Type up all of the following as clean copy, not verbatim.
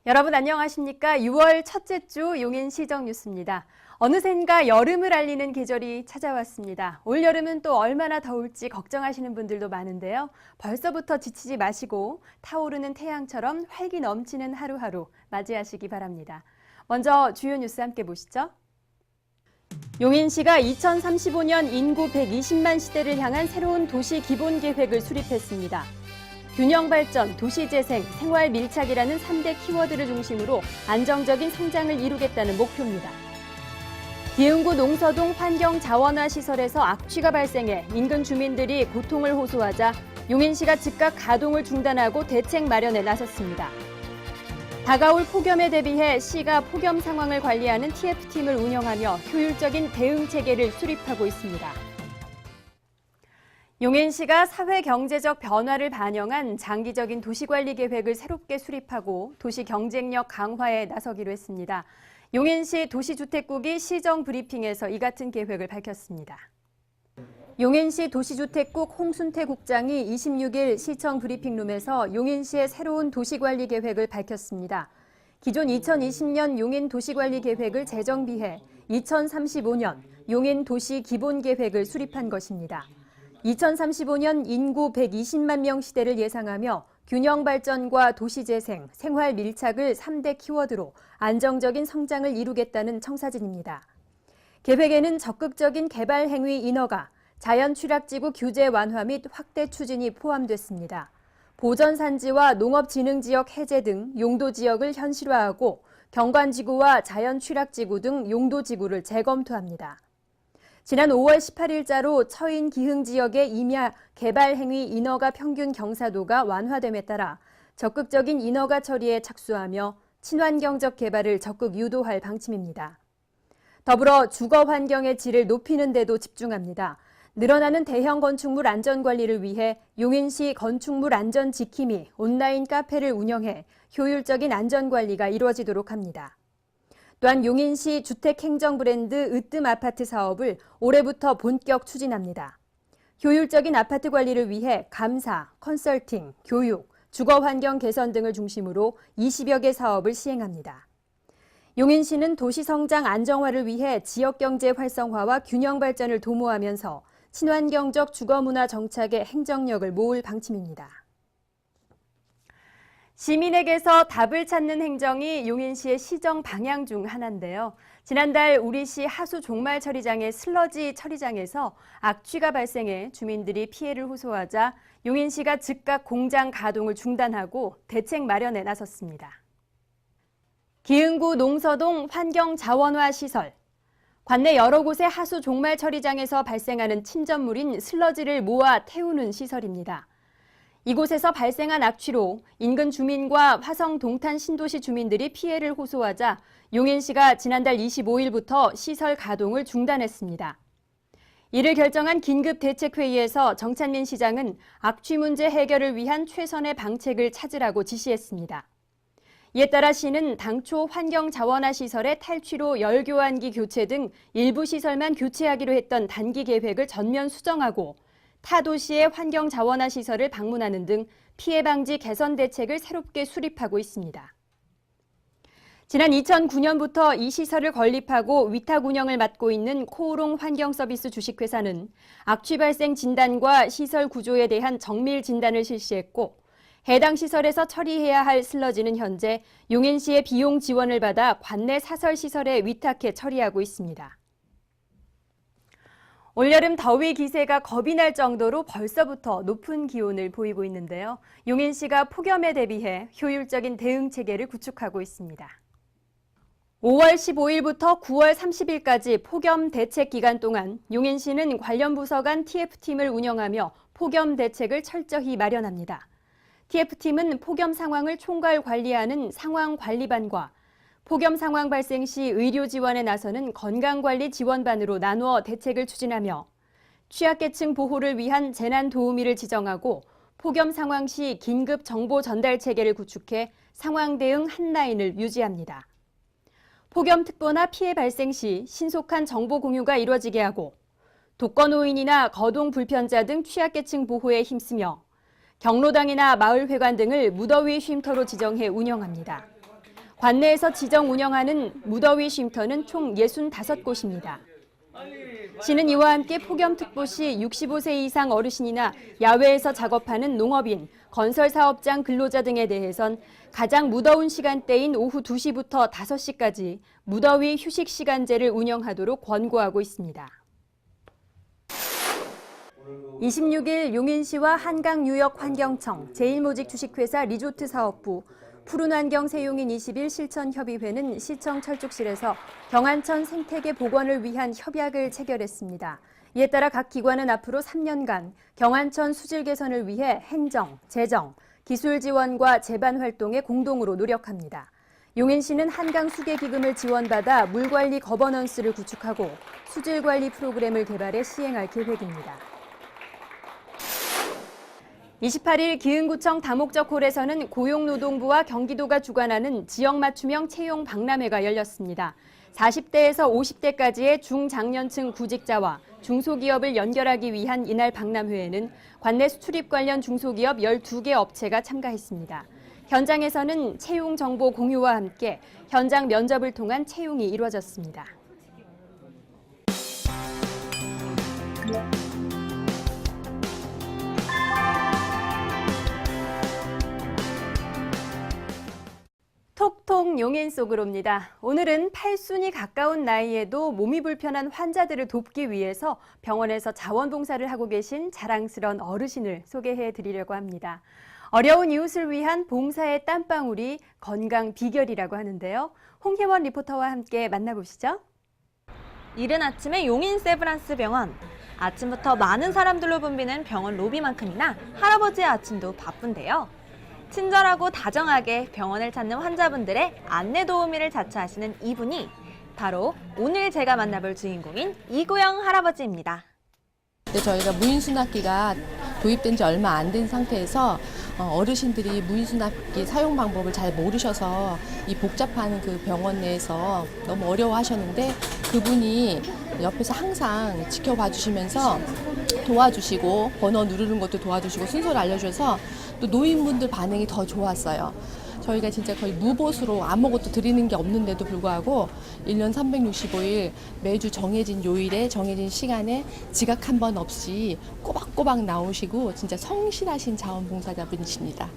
여러분 안녕하십니까? 6월 첫째 주 용인시정 뉴스입니다. 어느샌가 여름을 알리는 계절이 찾아왔습니다. 올 여름은 또 얼마나 더울지 걱정하시는 분들도 많은데요. 벌써부터 지치지 마시고 타오르는 태양처럼 활기 넘치는 하루하루 맞이하시기 바랍니다. 먼저 주요 뉴스 함께 보시죠. 용인시가 2035년 인구 120만 시대를 향한 새로운 도시 기본 계획을 수립했습니다. 균형 발전, 도시 재생, 생활 밀착이라는 3대 키워드를 중심으로 안정적인 성장을 이루겠다는 목표입니다. 기흥구 농서동 환경자원화 시설에서 악취가 발생해 인근 주민들이 고통을 호소하자 용인시가 즉각 가동을 중단하고 대책 마련에 나섰습니다. 다가올 폭염에 대비해 시가 폭염 상황을 관리하는 TF팀을 운영하며 효율적인 대응 체계를 수립하고 있습니다. 용인시가 사회-경제적 변화를 반영한 장기적인 도시관리 계획을 새롭게 수립하고 도시 경쟁력 강화에 나서기로 했습니다. 용인시 도시주택국이 시정 브리핑에서 이 같은 계획을 밝혔습니다. 용인시 도시주택국 홍순태 국장이 26일 시청 브리핑룸에서 용인시의 새로운 도시관리 계획을 밝혔습니다. 기존 2020년 용인 도시관리 계획을 재정비해 2035년 용인 도시 기본 계획을 수립한 것입니다. 2035년 인구 120만 명 시대를 예상하며 균형 발전과 도시 재생, 생활 밀착을 3대 키워드로 안정적인 성장을 이루겠다는 청사진입니다. 계획에는 적극적인 개발 행위 인허가, 자연 취락지구 규제 완화 및 확대 추진이 포함됐습니다. 보전 산지와 농업진흥지역 해제 등 용도 지역을 현실화하고 경관지구와 자연 취락지구 등 용도지구를 재검토합니다. 지난 5월 18일자로 처인 기흥 지역의 임야 개발 행위 인허가 평균 경사도가 완화됨에 따라 적극적인 인허가 처리에 착수하며 친환경적 개발을 적극 유도할 방침입니다. 더불어 주거 환경의 질을 높이는 데도 집중합니다. 늘어나는 대형 건축물 안전 관리를 위해 용인시 건축물 안전 지킴이 온라인 카페를 운영해 효율적인 안전 관리가 이루어지도록 합니다. 또한 용인시 주택행정 브랜드 으뜸 아파트 사업을 올해부터 본격 추진합니다. 효율적인 아파트 관리를 위해 감사, 컨설팅, 교육, 주거 환경 개선 등을 중심으로 20여 개 사업을 시행합니다. 용인시는 도시 성장 안정화를 위해 지역경제 활성화와 균형 발전을 도모하면서 친환경적 주거문화 정착에 행정력을 모을 방침입니다. 시민에게서 답을 찾는 행정이 용인시의 시정 방향 중 하나인데요. 지난달 우리시 하수 종말 처리장의 슬러지 처리장에서 악취가 발생해 주민들이 피해를 호소하자 용인시가 즉각 공장 가동을 중단하고 대책 마련에 나섰습니다. 기흥구 농서동 환경자원화 시설. 관내 여러 곳의 하수 종말 처리장에서 발생하는 침전물인 슬러지를 모아 태우는 시설입니다. 이곳에서 발생한 악취로 인근 주민과 화성 동탄 신도시 주민들이 피해를 호소하자 용인시가 지난달 25일부터 시설 가동을 중단했습니다. 이를 결정한 긴급대책회의에서 정찬민 시장은 악취 문제 해결을 위한 최선의 방책을 찾으라고 지시했습니다. 이에 따라 시는 당초 환경자원화 시설의 탈취로 열교환기 교체 등 일부 시설만 교체하기로 했던 단기 계획을 전면 수정하고 타 도시의 환경자원화 시설을 방문하는 등 피해 방지 개선 대책을 새롭게 수립하고 있습니다. 지난 2009년부터 이 시설을 건립하고 위탁 운영을 맡고 있는 코오롱 환경서비스 주식회사는 악취 발생 진단과 시설 구조에 대한 정밀 진단을 실시했고 해당 시설에서 처리해야 할 슬러지는 현재 용인시의 비용 지원을 받아 관내 사설시설에 위탁해 처리하고 있습니다. 올여름 더위 기세가 겁이 날 정도로 벌써부터 높은 기온을 보이고 있는데요. 용인시가 폭염에 대비해 효율적인 대응 체계를 구축하고 있습니다. 5월 15일부터 9월 30일까지 폭염 대책 기간 동안 용인시는 관련 부서 간 TF팀을 운영하며 폭염 대책을 철저히 마련합니다. TF팀은 폭염 상황을 총괄 관리하는 상황관리반과 폭염 상황 발생 시 의료 지원에 나서는 건강관리 지원반으로 나누어 대책을 추진하며 취약계층 보호를 위한 재난 도우미를 지정하고 폭염 상황 시 긴급 정보 전달 체계를 구축해 상황 대응 한라인을 유지합니다. 폭염특보나 피해 발생 시 신속한 정보 공유가 이루어지게 하고 독거노인이나 거동 불편자 등 취약계층 보호에 힘쓰며 경로당이나 마을회관 등을 무더위 쉼터로 지정해 운영합니다. 관내에서 지정 운영하는 무더위 쉼터는 총 65곳입니다. 시는 이와 함께 폭염특보 시 65세 이상 어르신이나 야외에서 작업하는 농업인, 건설사업장 근로자 등에 대해선 가장 무더운 시간대인 오후 2시부터 5시까지 무더위 휴식 시간제를 운영하도록 권고하고 있습니다. 26일 용인시와 한강유역환경청, 제일모직 주식회사 리조트사업부, 푸른환경 세용인 21 실천협의회는 시청 철쭉실에서 경안천 생태계 복원을 위한 협약을 체결했습니다. 이에 따라 각 기관은 앞으로 3년간 경안천 수질 개선을 위해 행정, 재정, 기술 지원과 재반 활동에 공동으로 노력합니다. 용인시는 한강 수계 기금을 지원받아 물관리 거버넌스를 구축하고 수질 관리 프로그램을 개발해 시행할 계획입니다. 28일 기흥구청 다목적홀에서는 고용노동부와 경기도가 주관하는 지역 맞춤형 채용 박람회가 열렸습니다. 40대에서 50대까지의 중장년층 구직자와 중소기업을 연결하기 위한 이날 박람회에는 관내 수출입 관련 중소기업 12개 업체가 참가했습니다. 현장에서는 채용 정보 공유와 함께 현장 면접을 통한 채용이 이루어졌습니다. 톡톡 용인 속으로입니다. 오늘은 팔순이 가까운 나이에도 몸이 불편한 환자들을 돕기 위해서 병원에서 자원봉사를 하고 계신 자랑스러운 어르신을 소개해 드리려고 합니다. 어려운 이웃을 위한 봉사의 땀방울이 건강 비결이라고 하는데요. 홍혜원 리포터와 함께 만나보시죠. 이른 아침에 용인 세브란스 병원. 아침부터 많은 사람들로 붐비는 병원 로비만큼이나 할아버지의 아침도 바쁜데요. 친절하고 다정하게 병원을 찾는 환자분들의 안내 도우미를 자처하시는 이분이 바로 오늘 제가 만나볼 주인공인 이구영 할아버지입니다. 저희가 무인수납기가 도입된 지 얼마 안 된 상태에서 어르신들이 무인수납기 사용 방법을 잘 모르셔서 이 복잡한 그 병원 내에서 너무 어려워하셨는데 그분이 옆에서 항상 지켜봐 주시면서 도와주시고 번호 누르는 것도 도와주시고 순서를 알려주셔서 또 노인분들 반응이 더 좋았어요. 저희가 진짜 거의 무보수로 아무것도 드리는 게 없는데도 불구하고 1년 365일 매주 정해진 요일에 정해진 시간에 지각 한 번 없이 꼬박꼬박 나오시고 진짜 성실하신 자원봉사자분이십니다.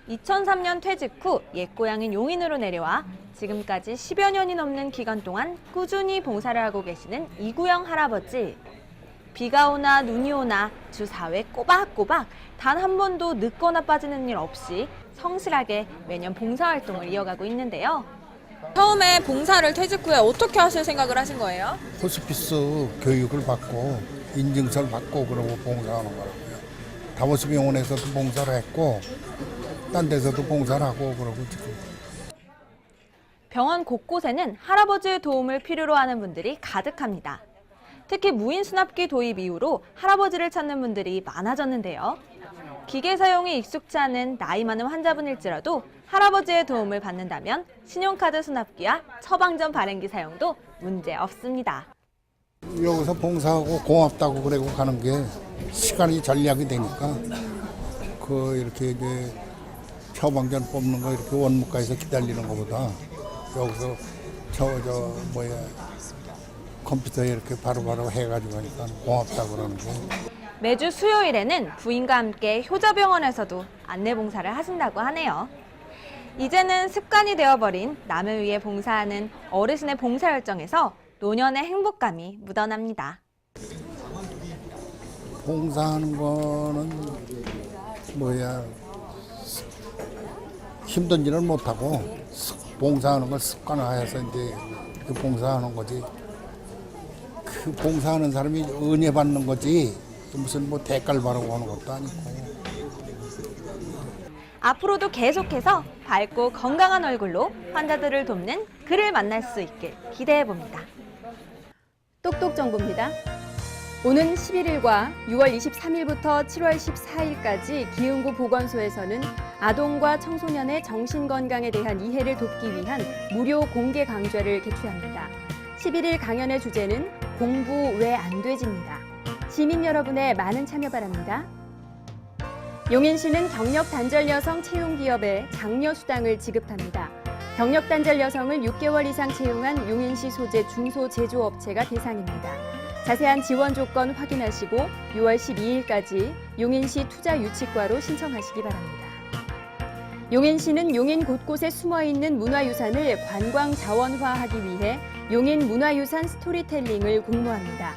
2003년 퇴직 후 옛 고향인 용인으로 내려와 지금까지 10여 년이 넘는 기간 동안 꾸준히 봉사를 하고 계시는 이구영 할아버지. 비가 오나 눈이 오나 주 4회 꼬박꼬박 단 한 번도 늦거나 빠지는 일 없이 성실하게 매년 봉사활동을 이어가고 있는데요. 처음에 봉사를 퇴직 후에 어떻게 하실 생각을 하신 거예요? 호스피스 교육을 받고 인증서를 받고 그러고 봉사하는 거라고요. 다보스 병원에서도 봉사를 했고 딴 데서도 봉사를 하고 그러고 지금. 병원 곳곳에는 할아버지의 도움을 필요로 하는 분들이 가득합니다. 특히 무인 수납기 도입 이후로 할아버지를 찾는 분들이 많아졌는데요. 기계 사용이 익숙치 않은 나이 많은 환자분일지라도 할아버지의 도움을 받는다면 신용카드 수납기와 처방전 발행기 사용도 문제 없습니다. 여기서 봉사하고 고맙다고 그러고 가는 게 시간이 전략이 되니까 그 이렇게 이제 처방전 뽑는 거 이렇게 원무과에서 기다리는 것보다 여기서 컴퓨터에 이렇게 바로바로 해가지고 하니까 고맙다고 그러는 게. 매주 수요일에는 부인과 함께 효자병원에서도 안내봉사를 하신다고 하네요. 이제는 습관이 되어버린 남을 위해 봉사하는 어르신의 봉사열정에서 노년의 행복감이 묻어납니다. 봉사하는 거는 힘든 일은 못하고 봉사하는 걸 습관화해서 이제 그 봉사하는 거지. 그 봉사하는 사람이 은혜 받는 거지 무슨 대가를 바라고 하는 것도 아니고. 앞으로도 계속해서 밝고 건강한 얼굴로 환자들을 돕는 그를 만날 수 있길 기대해봅니다. 똑똑 정보입니다. 오는 11일과 6월 23일부터 7월 14일까지 기흥구 보건소에서는 아동과 청소년의 정신건강에 대한 이해를 돕기 위한 무료 공개 강좌를 개최합니다. 11일 강연의 주제는 공부 왜 안 되지입니다. 시민 여러분의 많은 참여 바랍니다. 용인시는 경력 단절 여성 채용 기업에 장려 수당을 지급합니다. 경력 단절 여성을 6개월 이상 채용한 용인시 소재 중소제조업체가 대상입니다. 자세한 지원 조건 확인하시고 6월 12일까지 용인시 투자유치과로 신청하시기 바랍니다. 용인시는 용인 곳곳에 숨어있는 문화유산을 관광 자원화하기 위해 용인 문화유산 스토리텔링을 공모합니다.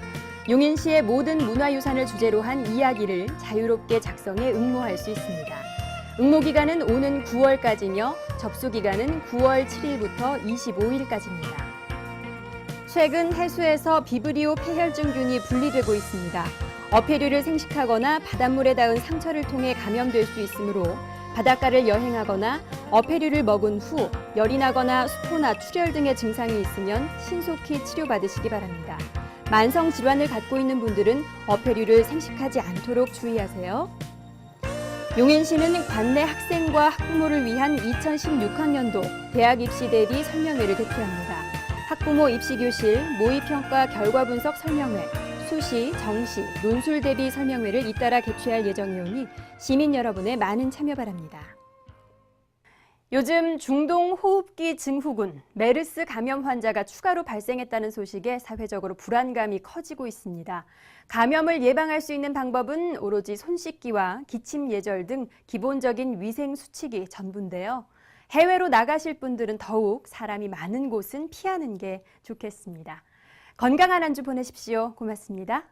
용인시의 모든 문화유산을 주제로 한 이야기를 자유롭게 작성해 응모할 수 있습니다. 응모 기간은 오는 9월까지며 접수 기간은 9월 7일부터 25일까지입니다. 최근 해수에서 비브리오 폐혈증균이 분리되고 있습니다. 어패류를 생식하거나 바닷물에 닿은 상처를 통해 감염될 수 있으므로 바닷가를 여행하거나 어패류를 먹은 후 열이 나거나 수포나 출혈 등의 증상이 있으면 신속히 치료받으시기 바랍니다. 만성 질환을 갖고 있는 분들은 어패류를 생식하지 않도록 주의하세요. 용인시는 관내 학생과 학부모를 위한 2016학년도 대학 입시 대비 설명회를 개최합니다. 학부모 입시교실, 모의평가 결과 분석 설명회, 수시, 정시, 논술 대비 설명회를 잇따라 개최할 예정이오니 시민 여러분의 많은 참여 바랍니다. 요즘 중동 호흡기 증후군, 메르스 감염 환자가 추가로 발생했다는 소식에 사회적으로 불안감이 커지고 있습니다. 감염을 예방할 수 있는 방법은 오로지 손 씻기와 기침 예절 등 기본적인 위생 수칙이 전부인데요. 해외로 나가실 분들은 더욱 사람이 많은 곳은 피하는 게 좋겠습니다. 건강한 한 주 보내십시오. 고맙습니다.